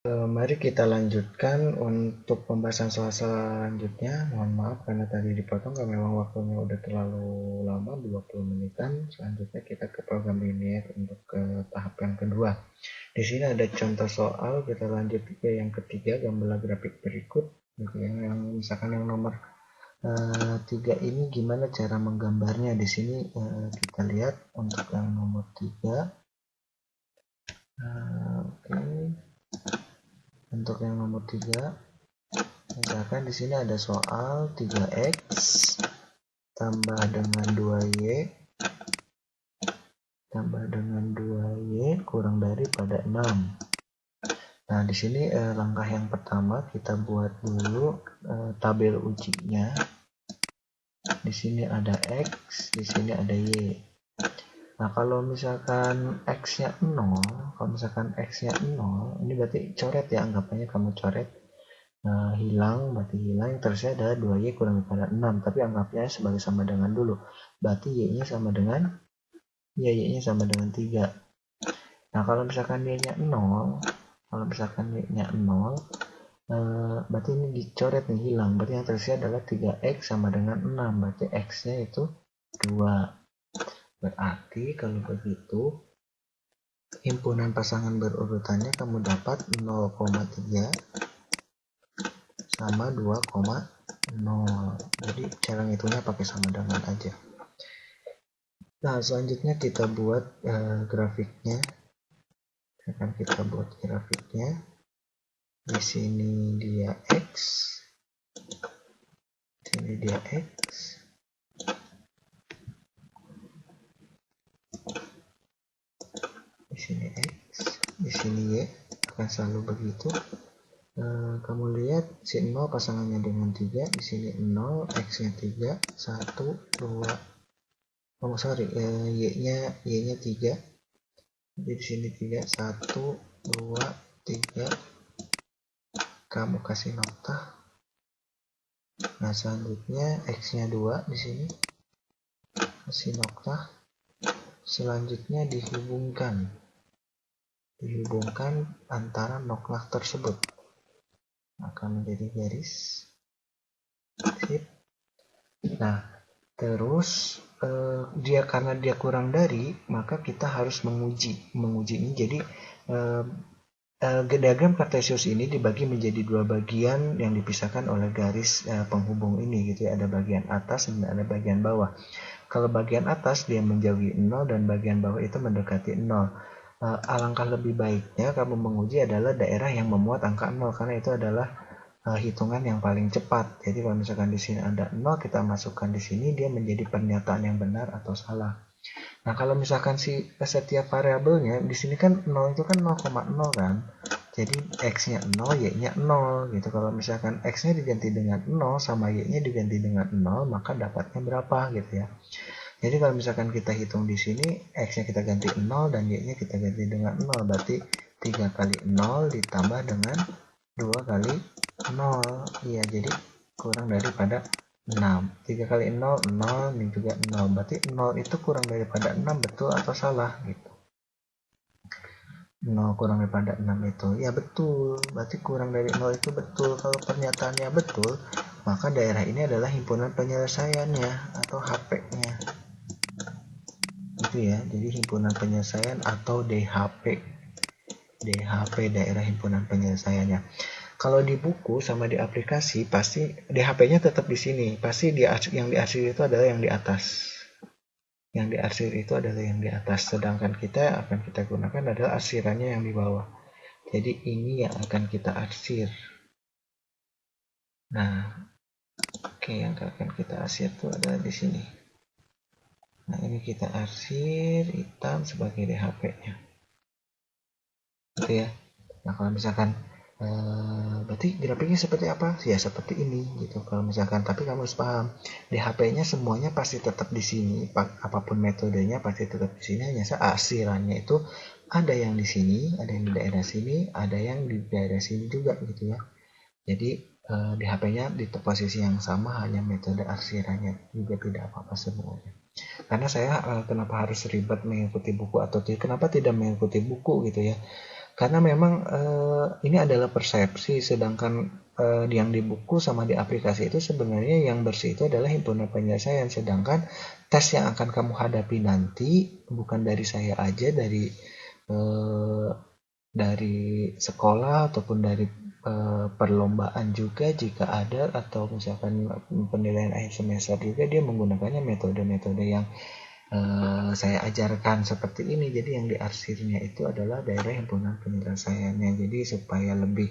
Mari kita lanjutkan untuk pembahasan soal selanjutnya. Mohon maaf karena tadi dipotong, karena memang waktunya udah terlalu lama, 20 menitan. Selanjutnya kita ke program linear untuk ke tahap yang kedua. Di sini ada contoh soal, kita lanjut ke yang ketiga, gambar grafik berikut. Yang misalkan yang nomor 3 ini gimana cara menggambarnya. Di sini kita lihat untuk yang nomor 3. Oke. Untuk yang nomor 3, misalkan di sini ada soal 3x tambah dengan 2y tambah dengan 2y kurang daripada 6. Nah, di sini langkah yang pertama kita buat dulu tabel ujinya. Di sini ada x, di sini ada y. Nah, kalau misalkan x-nya 0, ini berarti coret ya, anggapannya kamu coret. Nah, hilang, berarti hilang. Yang tersisa adalah 2y kurang daripada 6, tapi anggapnya sebagai sama dengan dulu. Berarti y-nya sama dengan 3. Nah, kalau misalkan y-nya 0, berarti ini dicoret nih, hilang. Berarti yang tersisa adalah 3x sama dengan 6, berarti x-nya itu 2. Berarti kalau begitu himpunan pasangan berurutannya kamu dapat 0,3 sama 2,0. Jadi cara ngitungnya pakai sama dengan aja. Nah, selanjutnya kita buat grafiknya. Di sini dia x, di sini x, di sini y, akan selalu begitu. Kamu lihat si 0 pasangannya dengan 3, di sini 0, x-nya 3, 1, 2. Y-nya 3. Jadi di sini 3, 1, 2, 3. Kamu kasih nokta. Nah, selanjutnya x-nya 2 di sini. Kasih nokta. Selanjutnya dihubungkan antara nokta tersebut, akan menjadi garis. Sip. Nah, terus karena dia kurang dari, maka kita harus menguji ini. Jadi diagram kartesius ini dibagi menjadi 2 bagian yang dipisahkan oleh garis penghubung ini gitu ya. Ada bagian atas dan ada bagian bawah. Kalau bagian atas dia menjauhi 0 dan bagian bawah itu mendekati 0. Alangkah lebih baiknya kamu menguji adalah daerah yang memuat angka 0, karena itu adalah hitungan yang paling cepat. Jadi kalau misalkan di sini ada 0, kita masukkan di sini, dia menjadi pernyataan yang benar atau salah. Nah, kalau misalkan setiap variabelnya di sini kan 0 itu kan 0,0 kan. Jadi x-nya 0, y-nya 0 gitu. Kalau misalkan x-nya diganti dengan 0 sama y-nya diganti dengan 0, maka dapatnya berapa gitu ya. Jadi kalau misalkan kita hitung di sini, x-nya kita ganti 0 dan y-nya kita ganti dengan 0, berarti 3 kali 0 ditambah dengan 2 kali 0. Iya, jadi kurang daripada 6. 3 kali 0, 0, ini juga 0. Berarti 0 itu kurang daripada 6, betul atau salah gitu. 0 kurang daripada 6 itu, ya betul. Berarti kurang dari 0 itu betul. Kalau pernyataannya betul, maka daerah ini adalah himpunan penyelesaiannya atau HP-nya. Gitu ya. Jadi himpunan penyelesaian atau DHP. Daerah himpunan penyelesaiannya. Kalau di buku sama di aplikasi pasti DHP-nya tetap di sini. Pasti yang diarsir itu adalah yang di atas. Sedangkan kita akan kita gunakan adalah arsirannya yang di bawah. Jadi ini yang akan kita arsir. Nah, oke, yang akan kita arsir itu adalah di sini. Nah, ini kita arsir hitam sebagai DHP-nya. Gitu ya. Nah, kalau misalkan berarti grafiknya seperti apa? Ya seperti ini gitu. Kalau misalkan, tapi kamu harus paham, DHP-nya semuanya pasti tetap di sini. Apapun metodenya pasti tetap di sini. Hanya arsirannya itu ada yang di sini, ada yang di daerah sini, ada yang di daerah sini juga gitu ya. Jadi DHP-nya di posisi yang sama, hanya metode arsirannya juga tidak apa-apa sebenarnya. Karena saya kenapa harus ribet mengikuti buku atau kenapa tidak mengikuti buku gitu ya. Karena memang ini adalah persepsi, sedangkan yang di buku sama di aplikasi itu sebenarnya yang bersih itu adalah himpunan penyelesaian, sedangkan tes yang akan kamu hadapi nanti bukan dari saya aja, eh, dari sekolah ataupun dari perlombaan juga jika ada, atau misalkan penilaian akhir semester juga dia menggunakannya metode-metode yang saya ajarkan seperti ini. Jadi yang diarsirnya itu adalah daerah himpunan penyelesaiannya, jadi supaya lebih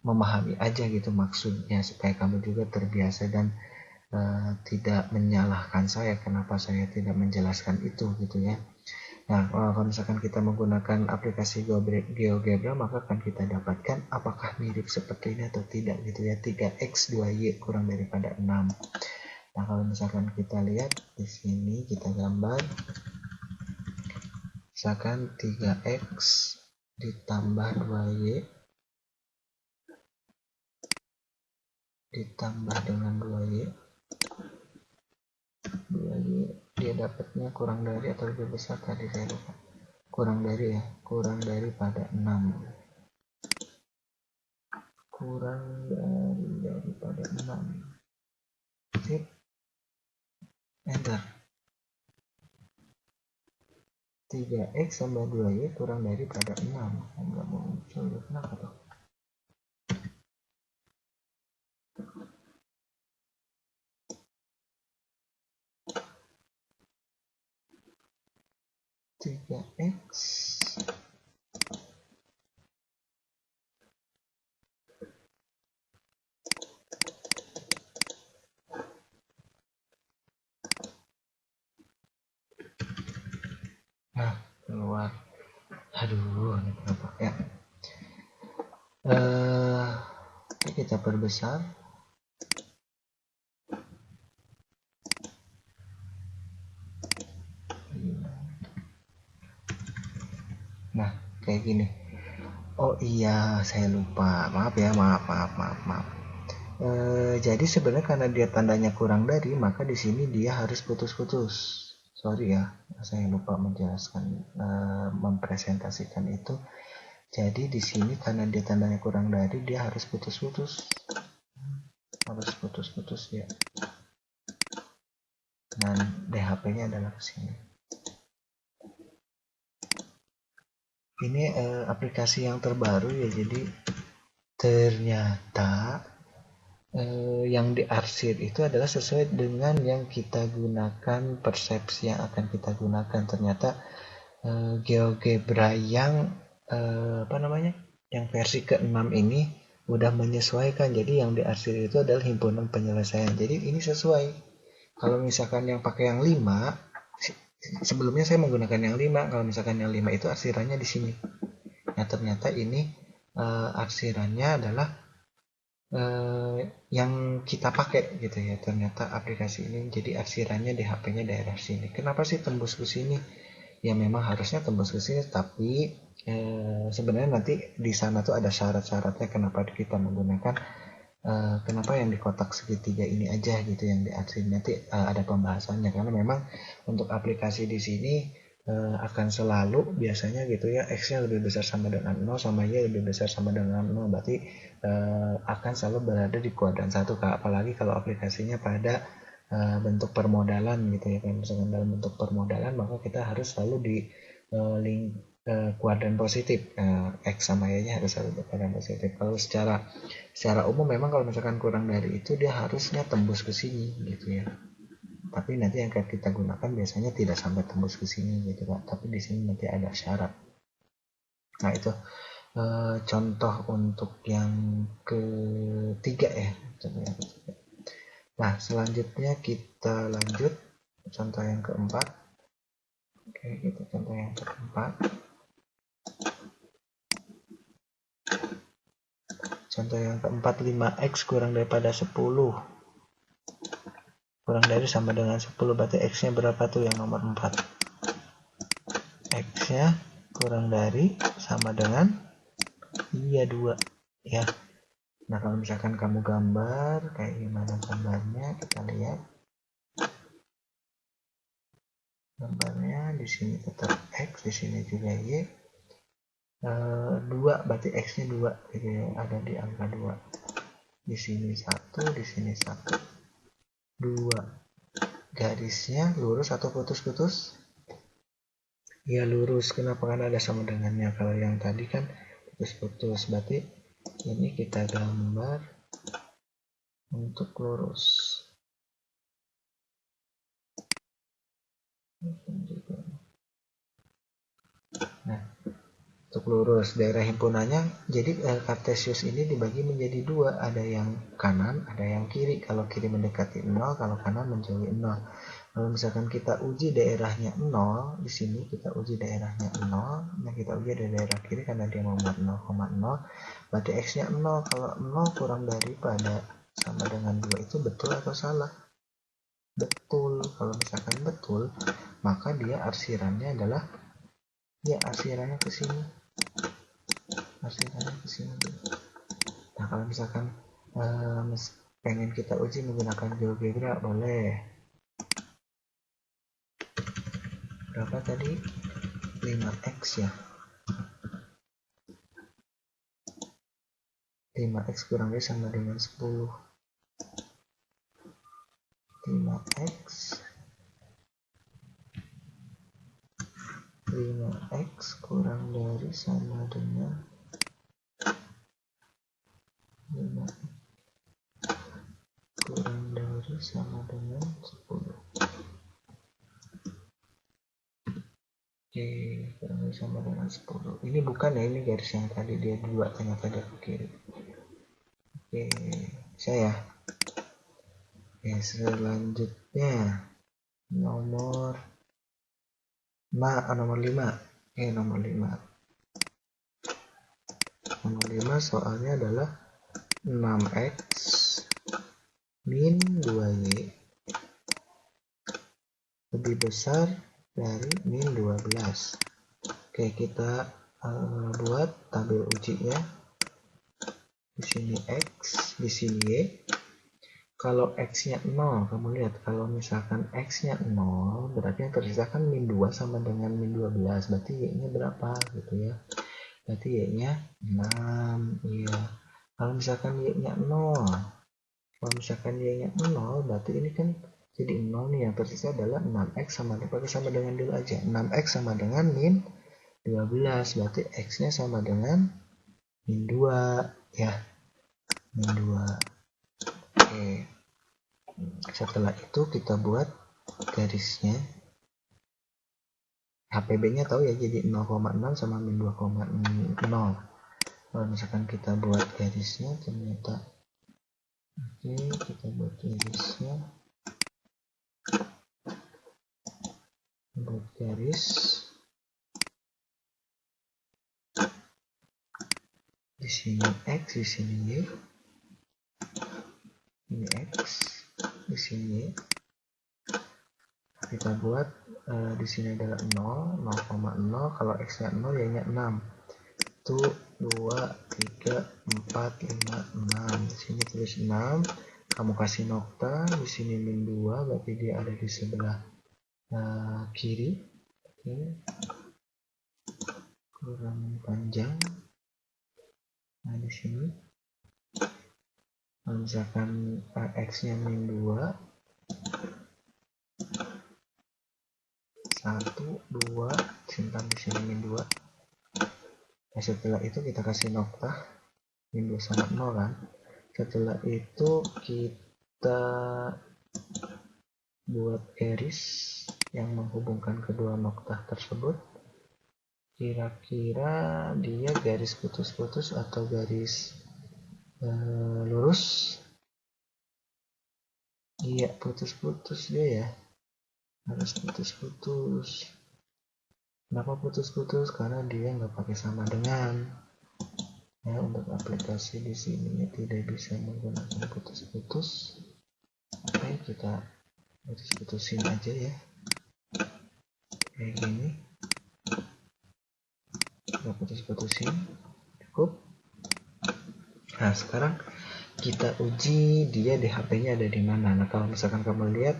memahami aja gitu maksudnya, supaya kamu juga terbiasa dan tidak menyalahkan saya kenapa saya tidak menjelaskan itu gitu ya. Nah, kalau misalkan kita menggunakan aplikasi GeoGebra, maka akan kita dapatkan apakah mirip seperti ini atau tidak gitu ya. 3x 2y kurang daripada 6. Nah, kalau misalkan kita lihat di sini, kita gambar, misalkan 3x ditambah 2y ditambah dengan 2y dia dapatnya kurang dari atau lebih besar, tadi saya lupa, kurang dari ya, kurang daripada 6, kurang daripada 6. Sip, enter. 3x tambah 2y kurang daripada 6. Enggak mau muncul, kenapa tuh? 3x nah keluar, aduh ini kenapa ya. Kita perbesar. Nah kayak gini. Oh iya, saya lupa, maaf ya, maaf. Jadi sebenarnya karena dia tandanya kurang dari, maka di sini dia harus putus-putus. Sorry ya, saya lupa menjelaskan, mempresentasikan itu. Jadi di sini karena dia tandanya kurang dari, dia harus putus-putus, ya. Dan DHP-nya adalah ke sini. Ini aplikasi yang terbaru ya, jadi ternyata yang diarsir itu adalah sesuai dengan yang kita gunakan, persepsi yang akan kita gunakan. Ternyata GeoGebra yang yang versi ke-6 ini udah menyesuaikan. Jadi yang diarsir itu adalah himpunan penyelesaian. Jadi ini sesuai. Kalau misalkan yang pakai yang 5, sebelumnya saya menggunakan yang 5. Kalau misalkan yang 5 itu arsirannya di sini. Nah, ternyata ini arsirannya adalah yang kita pakai gitu ya. Ternyata aplikasi ini jadi arsirannya di HP-nya daerah sini. Kenapa sih tembus ke sini? Ya memang harusnya tembus ke sini, tapi sebenarnya nanti di sana tuh ada syarat-syaratnya kenapa kita menggunakan kenapa yang di kotak segitiga ini aja gitu yang diarsir. Nanti ada pembahasannya, karena memang untuk aplikasi di sini akan selalu biasanya gitu ya, X-nya lebih besar sama dengan 0 sama Y lebih besar sama dengan 0, berarti akan selalu berada di kuadran 1, apalagi kalau aplikasinya pada bentuk permodalan gitu ya. Kalau misalkan dalam bentuk permodalan, maka kita harus selalu di link kuadran positif, X sama Y-nya harus selalu di kuadran positif. Kalau secara umum memang kalau misalkan kurang dari itu dia harusnya tembus ke sini gitu ya. Tapi nanti yang kita gunakan biasanya tidak sampai tembus ke sini gitu Pak. Tapi di sini nanti ada syarat. Nah itu contoh untuk yang ketiga ya. Nah selanjutnya kita lanjut contoh yang keempat. Oke, kita contoh yang keempat. Contoh yang keempat, 5x kurang daripada 10. Kurang dari sama dengan 10, berarti x-nya berapa tuh yang nomor 4? X-nya kurang dari sama dengan 2 ya. Nah kalau misalkan kamu gambar kayak gimana gambarnya, kita lihat gambarnya. Di sini tetap x, di sini juga y. 2 berarti X nya 2, jadi ada di angka 2. Di sini 1, di sini 1, 2. Garisnya lurus atau putus-putus? Ya lurus. Kenapa? Kan ada sama dengannya. Kalau yang tadi kan putus-putus, berarti ini kita gambar untuk lurus. Nah, untuk lurus daerah himpunannya, jadi Cartesius ini dibagi menjadi 2, ada yang kanan, ada yang kiri. Kalau kiri mendekati 0, kalau kanan menjauhi 0. Kalau misalkan kita uji daerahnya 0, di sini kita uji daerahnya 0, nah kita uji dari daerah kiri karena dia memuat 0,0, berarti X-nya 0. Kalau 0 kurang daripada sama dengan 2 itu betul atau salah? Betul. Kalau misalkan betul, maka dia arsirannya adalah ya arsirannya ke sini. Arsirannya ke sini. Nah, kalau misalkan pengen kita uji menggunakan GeoGebra, boleh. Berapa tadi? 5x ya. 5x kurang lebih sama dengan 10. 5x kurang dari sama dengan 5x kurang dari sama dengan 10. Oke, kurang dari sama dengan 10. Ini bukan ya, ini garis yang tadi dia 2, ternyata dia ke kiri. Oke, saya. Oke, selanjutnya nomor 5. Nomor 5. Nomor 5 soalnya adalah 6x min 2y lebih besar dari min 12. Oke, kita buat tabel ujinya. Di sini x, di sini y. Kalau x-nya 0, kamu lihat kalau misalkan x-nya 0, berarti yang tersisa kan min 2 sama dengan min 12. Berarti y-nya berapa gitu ya? Berarti y-nya 6. Iya. Kalau misalkan y-nya 0, berarti ini kan jadi 0 nih, yang tersisa adalah 6x sama dengan dulu aja. 6x sama dengan min 12, berarti x-nya sama dengan min 2 ya. Min 2. Oke. Setelah itu kita buat garisnya. HPB-nya tahu ya, jadi 0,6 sama min 2,0. Kalau misalkan kita buat garisnya ternyata oke, kita buat garisnya. Buat garis di sini x, di sini y. Ini x, di sini y. Kita buat di sini adalah 0, 0,0. Kalau x-nya 0, y-nya 6. 1, 2, 3, 4, 5, 6. Di sini tulis 6. Kamu kasih nokta, di sini min 2, berarti dia ada di sebelah kiri. Oke. Kurang panjang. Nah, di sini kalau misalkan x-nya min 2, 1, 2, simpan di sini min 2. Nah, setelah itu kita kasih nokta min 2 sama 0 kan. Setelah itu kita buat garis yang menghubungkan kedua nokta tersebut. Kira-kira dia garis putus-putus atau garis lurus? Iya, putus-putus dia ya. Harus putus-putus. Kenapa putus-putus? Karena dia nggak pakai sama dengan. Ya, untuk aplikasi di sini tidak bisa menggunakan putus-putus. Oke, kita putus-putusin aja ya. Kayak gini. Kita putus-putusin. Cukup. Nah, sekarang kita uji dia di HP-nya ada di mana. Nah, kalau misalkan kamu lihat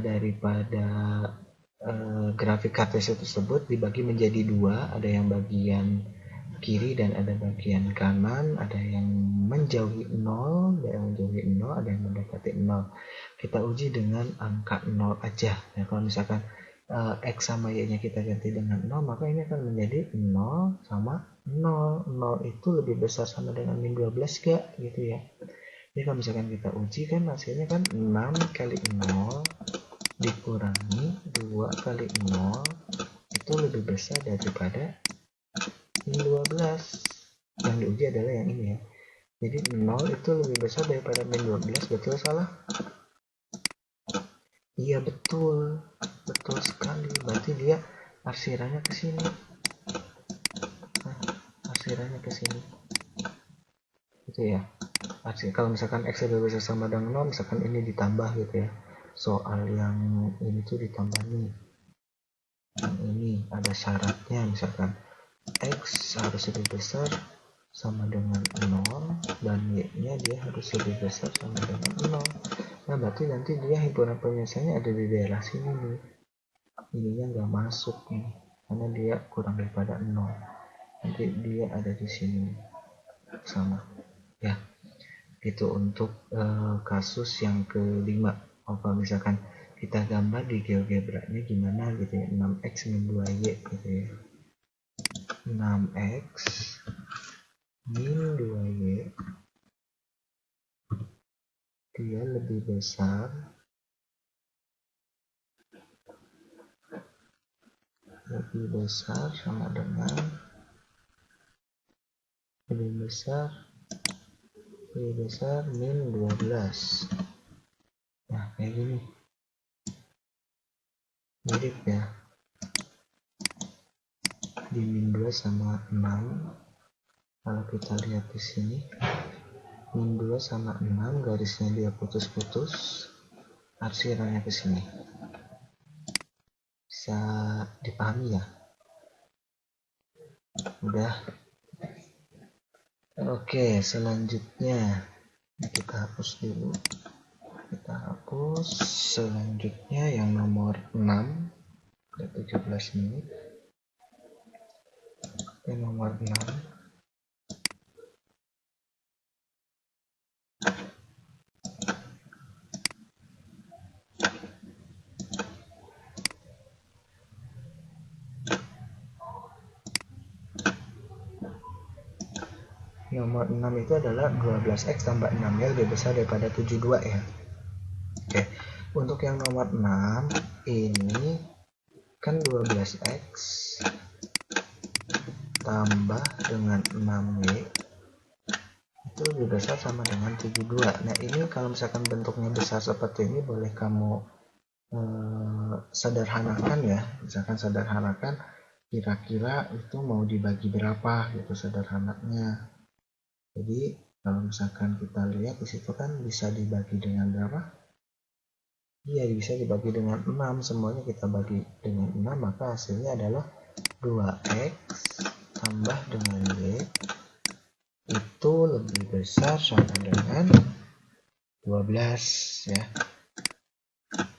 daripada grafik Cartesius tersebut dibagi menjadi 2, ada yang bagian kiri dan ada bagian kanan, ada yang menjauhi 0, ada yang menjauhi 0, ada yang mendekati 0. Kita uji dengan angka 0 aja. Nah, kalau misalkan X sama Y-nya kita ganti dengan 0, maka ini akan menjadi 0 sama 0. 0 itu lebih besar sama dengan min 12 gak? Gitu ya. Jadi kalau misalkan kita uji kan hasilnya kan 6 kali 0 dikurangi 2 kali 0 itu lebih besar daripada min 12. Yang diuji adalah yang ini ya. Jadi 0 itu lebih besar daripada min 12. Betul salah? Iya betul. Betul sekali. Berarti dia arsirannya ke sini. Nah, arsirannya ke sini. Gitu ya. Kalau misalkan X lebih besar sama dengan 0, misalkan ini ditambah gitu ya. Soal yang ini tuh ditambah nih. Yang ini ada syaratnya, misalkan X harus lebih besar sama dengan 0 dan Y-nya dia harus lebih besar sama dengan 0. Nah, berarti nanti dia himpunan penyelesaiannya ada di daerah sini nih. Ininya nggak masuk nih, karena dia kurang daripada 0. Nanti dia ada di sini sama. Ya, itu untuk kasus yang kelima. Kalau misalkan kita gambar di GeoGebra-nya gimana gitu ya, 6X min 2Y gitu ya. 6X min 2Y dia lebih besar sama dengan lebih besar min 12. Nah, kayak gini mirip ya, di min 2 sama 6. Kalau kita lihat di sini min 2 sama 6 garisnya dia putus-putus, arsirannya ke sini. Bisa dipahami ya? Udah. Oke, selanjutnya kita hapus dulu. Kita hapus. Selanjutnya yang nomor 6, udah 17 menit. Yang nomor 6. Nomor 6 itu adalah 12X tambah 6 ya, lebih besar daripada 72 ya. Oke, untuk yang nomor 6 ini kan 12X tambah dengan 6Y itu lebih besar sama dengan 72. Nah, ini kalau misalkan bentuknya besar seperti ini boleh kamu sederhanakan ya. Misalkan sederhanakan kira-kira itu mau dibagi berapa gitu sederhananya. Jadi kalau misalkan kita lihat di situ kan bisa dibagi dengan berapa? Iya, bisa dibagi dengan 6. Semuanya kita bagi dengan 6, maka hasilnya adalah 2X tambah dengan Y itu lebih besar sama dengan 12 ya.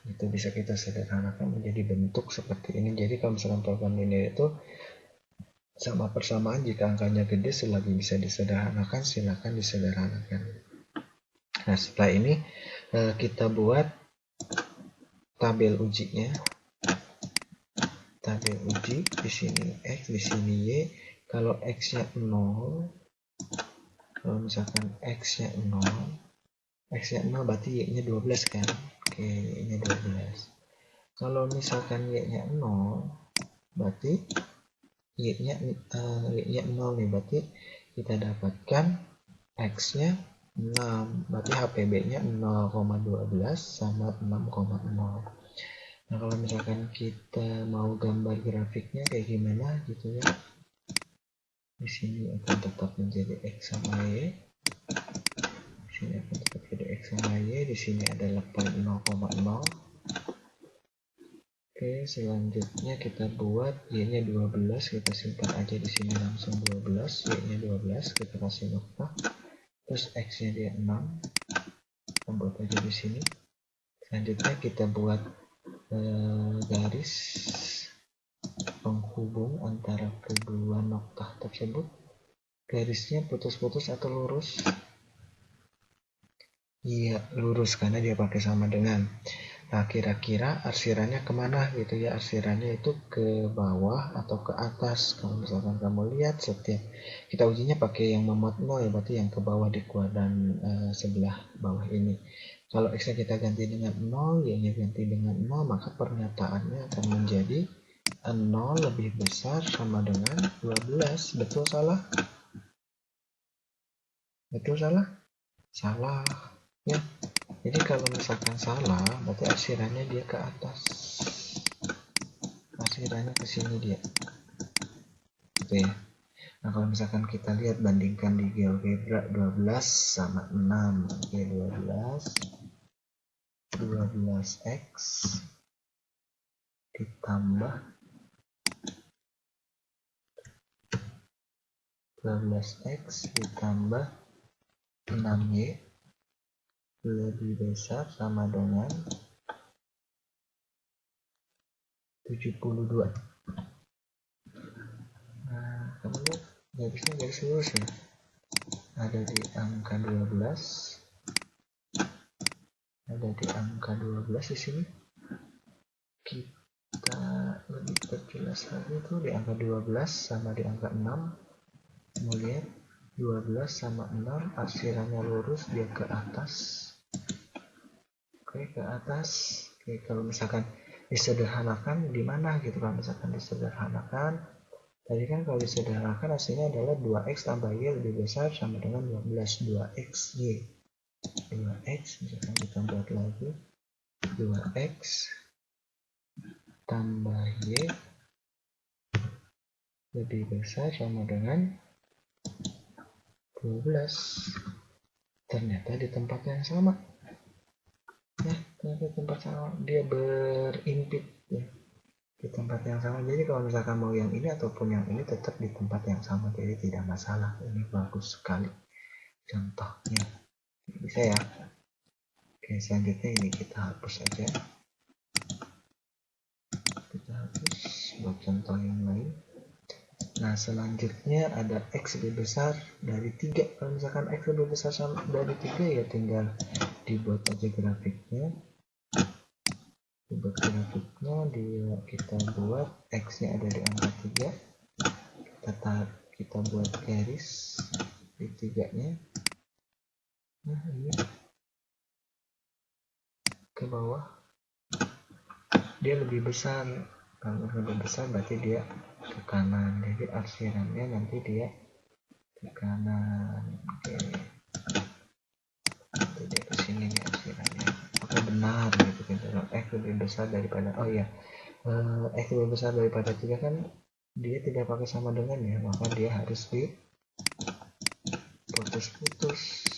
Itu bisa kita sederhanakan menjadi bentuk seperti ini. Jadi kalau misalkan program linear itu sama persamaan, jika angkanya gede selagi bisa disederhanakan silakan disederhanakan. Nah, setelah ini kita buat tabel ujinya. Tabel uji di sini X, di sini Y. Kalau X-nya 0, kalau misalkan X-nya 0 berarti Y-nya 12 kan. Oke, Y-nya 12. Kalau misalkan Y-nya 0 berarti Y-nya 0 nih, berarti kita dapatkan X-nya 6, berarti HPB-nya 0,12 sama 6,0. Nah, kalau misalkan kita mau gambar grafiknya kayak gimana gitu ya, di sini akan tetap menjadi X sama Y, di sini akan tetap jadi X sama Y, di sini adalah point 0,0. Oke, selanjutnya kita buat Y-nya 12, kita simpan aja di sini langsung 12, Y-nya 12, kita kasih nokta. Terus X-nya dia 6. Kita buat aja di sini. Selanjutnya kita buat garis penghubung antara kedua nokta tersebut. garisnya putus-putus atau lurus? Iya, lurus karena dia pakai sama dengan. Nah, kira-kira arsirannya kemana gitu ya? Arsirannya itu ke bawah atau ke atas. Kalau misalkan kamu lihat setiap kita ujinya pakai yang memuat 0 ya, berarti yang ke bawah di kuadran sebelah bawah ini. Kalau x-nya kita ganti dengan 0, y-nya ganti dengan 0, maka pernyataannya akan menjadi 0 lebih besar sama dengan 12. Betul salah? Betul salah? Salah. Ya. Jadi kalau misalkan salah, berarti arsirannya dia ke atas. Arsirannya ke sini dia. Gitu ya. Nah, kalau misalkan kita lihat bandingkan di GeoGebra 12 sama 6. Oke, 12x ditambah 12x ditambah 6y lebih besar sama dengan 72. Nah, kamu lihat garisnya garis lurus ya. Ada di angka 12. Ada di angka 12 di sini. Kita lebih perjelas lagi tuh di angka 12 sama di angka 6. Kamu lihat 12 sama 6 arsirannya lurus, dia ke atas. Oke, ke atas. Oke, kalau misalkan disederhanakan di mana gitu, kalau misalkan disederhanakan tadi kan kalau disederhanakan hasilnya adalah 2x tambah y lebih besar sama dengan 12. 2x y 2x misalkan kita buat lagi 2x tambah y lebih besar sama dengan 12. Ternyata di tempat yang sama. Nah, ternyata di tempat sama dia berimpit ya, di tempat yang sama. Jadi kalau misalkan mau yang ini ataupun yang ini tetap di tempat yang sama, jadi tidak masalah. Ini bagus sekali contohnya. Bisa ya. Oke, selanjutnya ini kita hapus saja. Kita hapus buat contoh yang lain. Nah, selanjutnya ada x lebih besar dari 3. Kalau misalkan x lebih besar dari 3 ya tinggal dibuat aja grafiknya. Dibuat grafiknya, kita buat x-nya ada di angka 3. Kita buat garis di 3-nya. Nah, ini ke bawah. Dia lebih besar. Kalau lebih besar berarti dia ke kanan. Jadi arsirannya nanti dia ke kanan. Oke. Nanti dia ke sini nih arsirannya. Oke, benar gitu kan. X lebih besar daripada x lebih besar daripada 3 kan dia tidak pakai sama dengan ya, maka dia harus diputus-putus.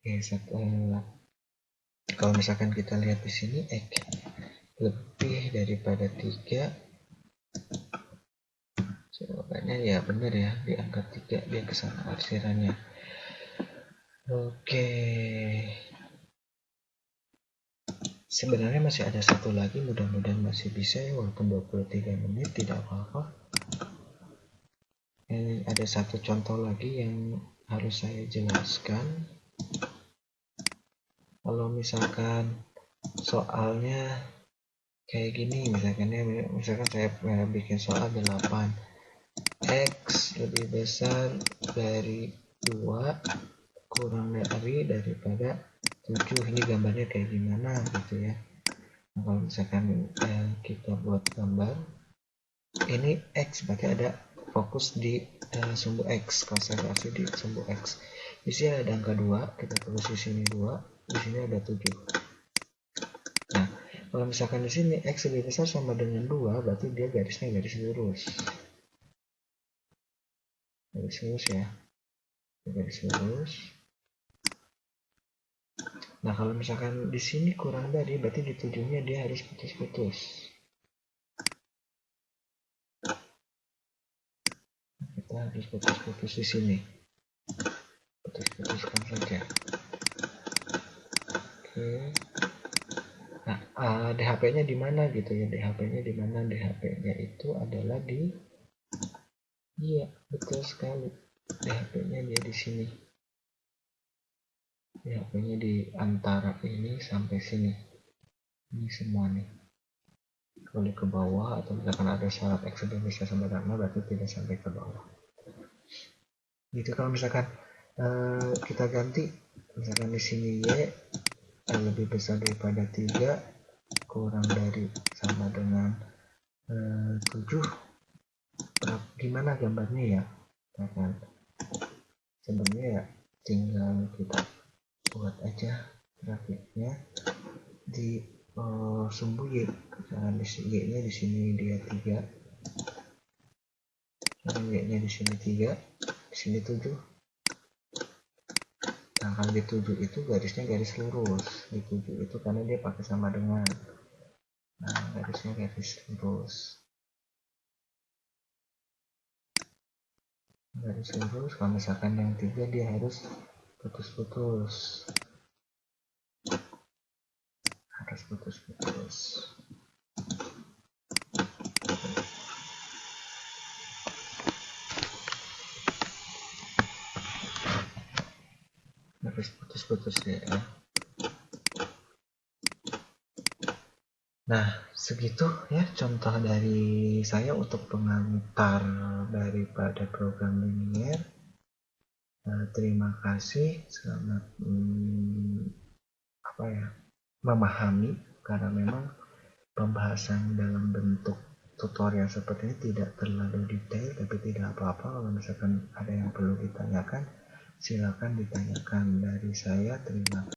Oke, kalau misalkan kita lihat di sini x lebih daripada 3, jawabannya ya benar ya, di angka 3 dia ke sana arsirannya. Oke. Sebenarnya masih ada satu lagi, mudah-mudahan masih bisa ya, walaupun 23 menit tidak apa-apa. Ini ada satu contoh lagi yang harus saya jelaskan. Kalau misalkan soalnya kayak gini, misalkan saya bikin soal 8, x lebih besar dari 2 kurang daripada 7. Ini gambarnya kayak gimana gitu ya. Nah, kalau misalkan kita buat gambar ini x, berarti ada fokus di sumbu x, konsentrasi di sumbu x. Di sini ada angka 2, kita tulis di sini 2, di sini ada 7. Nah, kalau misalkan di sini x lebih besar sama dengan 2, berarti dia garisnya garis lurus. Garis lurus ya. Garis lurus. Nah, kalau misalkan di sini kurang dari, berarti di 7-nya dia harus putus-putus. Kita harus putus-putus di sini. Putus-putuskan saja. Oke. Nah, DHP-nya di mana gitu ya? DHP-nya di mana? DHP-nya itu adalah di Iya, betul sekali. DHP-nya dia di sini. DHP-nya di antara ini sampai sini. Ini semua nih. Kalau ke bawah atau misalkan ada syarat eksiden bisa sampai karena berarti tidak sampai ke bawah. Gitu kalau misalkan kita ganti misalkan di sini Y lebih besar daripada 3 kurang dari sama dengan 7, gimana gambarnya ya? Kan sebenarnya ya tinggal kita buat aja grafiknya di sumbu Y. Misalkan di Y nya di sini dia 3, Y nya di sini 3, di sini 7. Nah kalau di 7 itu garisnya garis lurus, di 7 itu karena dia pakai sama dengan, nah garisnya garis lurus, kalau misalkan yang 3 dia harus putus-putus, ya. Nah segitu ya contoh dari saya untuk pengantar daripada program linier. Terima kasih, selamat memahami, karena memang pembahasan dalam bentuk tutorial seperti ini tidak terlalu detail, tapi tidak apa-apa kalau misalkan ada yang perlu ditanyakan silakan ditanyakan. Dari saya terima kasih.